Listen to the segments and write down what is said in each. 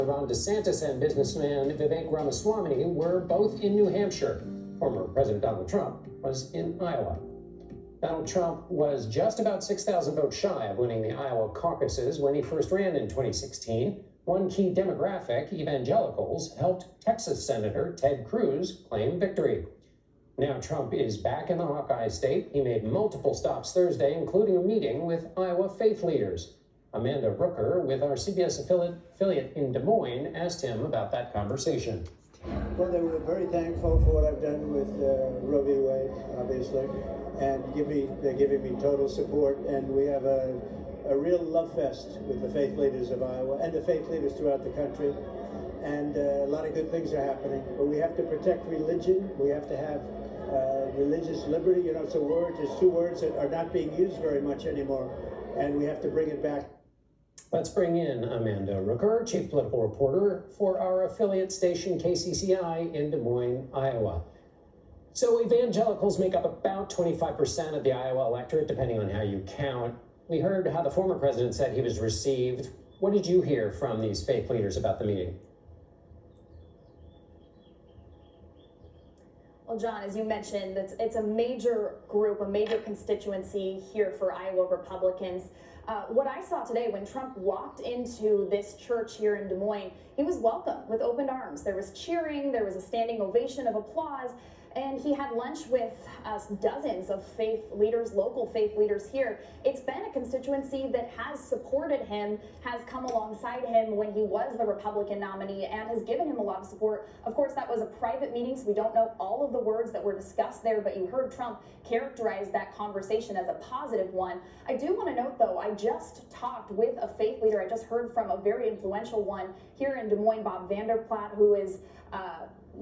Ron DeSantis and businessman Vivek Ramaswamy were both in New Hampshire. Former President Donald Trump was in Iowa. Donald Trump was just about 6,000 votes shy of winning the Iowa caucuses when he first ran in 2016. One key demographic, evangelicals, helped Texas Senator Ted Cruz claim victory. Now Trump is back in the Hawkeye state. He made multiple stops Thursday, including a meeting with Iowa faith leaders. Amanda Rooker, with our CBS affiliate in Des Moines, asked him about that conversation. Well, they were very thankful for what I've done with Roe v. Wade, obviously, and they're giving me total support. And we have a real love fest with the faith leaders of Iowa and the faith leaders throughout the country. And a lot of good things are happening. But we have to protect religion. We have to have religious liberty. You know, it's there's two words that are not being used very much anymore, and we have to bring it back. Let's bring in Amanda Rooker, chief political reporter for our affiliate station KCCI in Des Moines, Iowa. So evangelicals make up about 25% of the Iowa electorate, depending on how you count. We heard how the former president said he was received. What did you hear from these faith leaders about the meeting? Well, John, as you mentioned, it's a major group, a major constituency here for Iowa Republicans. What I saw today when Trump walked into this church here in Des Moines, he was welcomed with open arms. There was cheering, there was a standing ovation of applause, and he had lunch with dozens of faith leaders, local faith leaders here. It's been a constituency that has supported him, has come alongside him when he was the Republican nominee, and has given him a lot of support. Of course, that was a private meeting, so we don't know all of the words that were discussed there, but you heard Trump characterize that conversation as a positive one. I do want to note, though, I just talked with a faith leader. I just heard from a very influential one here in Des Moines, Bob Vanderplaat, who is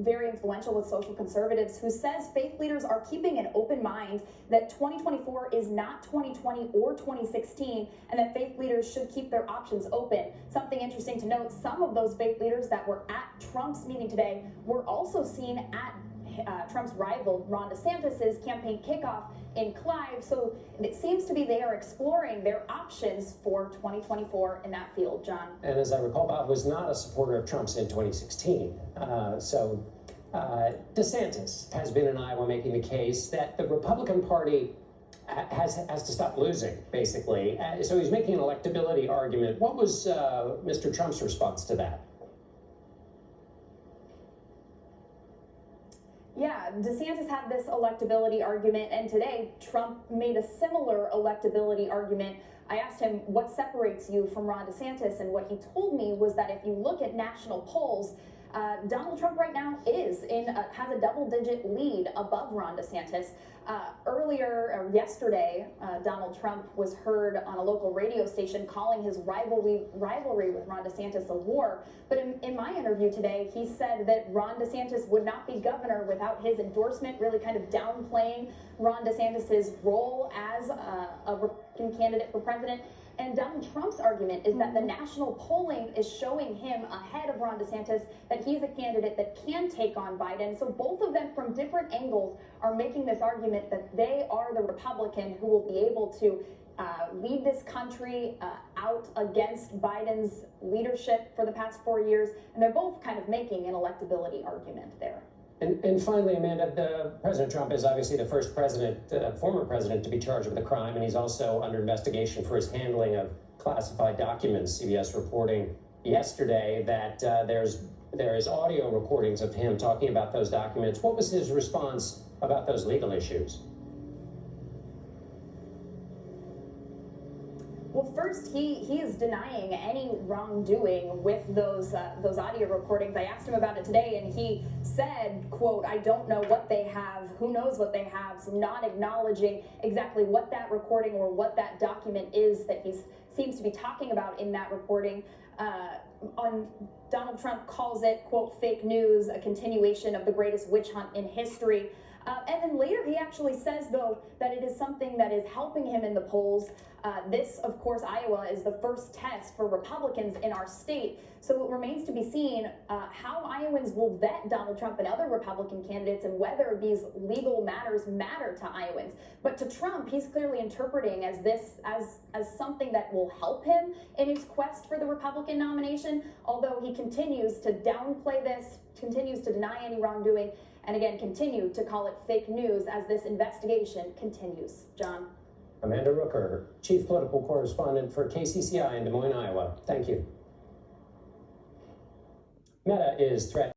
very influential with social conservatives, who says faith leaders are keeping an open mind, that 2024 is not 2020 or 2016, and that faith leaders should keep their options open. Something interesting to note, some of those faith leaders that were at Trump's meeting today were also seen at Trump's rival Ron DeSantis' campaign kickoff in Clive. So it seems to be they are exploring their options for 2024 in that field, John. And as I recall, Bob was not a supporter of Trump's in 2016. DeSantis has been in Iowa making the case that the Republican Party has to stop losing, basically. So he's making an electability argument. What was Mr. Trump's response to that? Yeah, DeSantis had this electability argument, and today Trump made a similar electability argument. I asked him what separates you from Ron DeSantis, and what he told me was that if you look at national polls, Donald Trump right now has a double-digit lead above Ron DeSantis. Yesterday, Donald Trump was heard on a local radio station calling his rivalry with Ron DeSantis a war. But in my interview today, he said that Ron DeSantis would not be governor without his endorsement, really kind of downplaying Ron DeSantis' role as a Republican candidate for president. And Donald Trump's argument is that the national polling is showing him ahead of Ron DeSantis, that he's a candidate that can take on Biden. So both of them, from different angles, are making this argument that they are the Republican who will be able to lead this country out against Biden's leadership for the past 4 years. And they're both kind of making an electability argument there. And finally, Amanda, President Trump is obviously the first former president to be charged with a crime, and he's also under investigation for his handling of classified documents. CBS reporting yesterday that there is audio recordings of him talking about those documents. What was his response about those legal issues? Well, first, he is denying any wrongdoing with those audio recordings. I asked him about it today, and he said, quote, "I don't know what they have. Who knows what they have?" So not acknowledging exactly what that recording or what that document is that he seems to be talking about in that recording. Donald Trump calls it, quote, "fake news," a continuation of the greatest witch hunt in history. And then later he actually says, though, that it is something that is helping him in the polls. This, of course, Iowa is the first test for Republicans in our state. So it remains to be seen how Iowans will vet Donald Trump and other Republican candidates and whether these legal matters matter to Iowans. But to Trump, he's clearly interpreting as something that will help him in his quest for the Republican nomination, although he continues to downplay this, continues to deny any wrongdoing, and again, continue to call it fake news as this investigation continues. John. Amanda Rooker, Chief Political Correspondent for KCCI in Des Moines, Iowa. Thank you. Meta is threatening